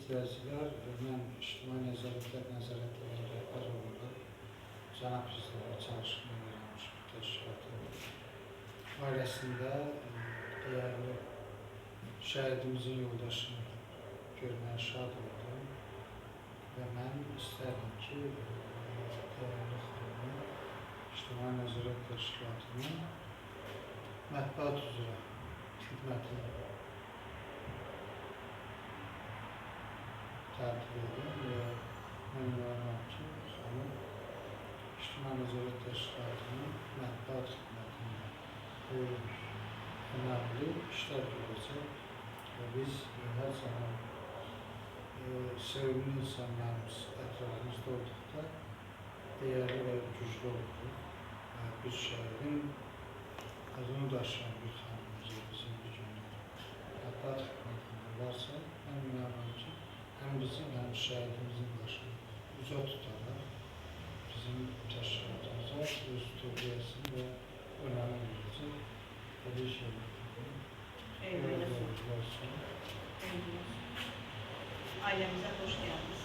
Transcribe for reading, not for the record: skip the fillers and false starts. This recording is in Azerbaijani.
izləyicilər, mən İctimai Nəzarətlər Nəzarətləri rəhbər olaraq Cənab Prezidentlə çalışmaya yaranmış bu təşkilatın ailəsində dəyərli şəhidimizin yoldaşını görməyə şad oldum və mən istərdim ki, dəyərli xanımın İctimai Nəzarət Təşkilatının mətbuat üzrə xidmətini tərtib edim və mən inanıram ki, xanım İctimai Nəzarət Təşkilatının mətbuat xidmətində böyük, önəmli işlər görəcək və biz hər zaman sevimli insanlarımız ətrafımızda olduqda dəyərli və güclü oluruq. Bir şəhidin adını daşıyan bir xanımız bizim bir günü mətbuat xidmətində varsa, mən inanıram ki, həm bizim, həm şəhidimizin başını uca tutaraq bizim təşkilatımıza öz tövbiyəsini və önəmi verəcək. Təbii şey Ailəmizə xoş gəldiniz.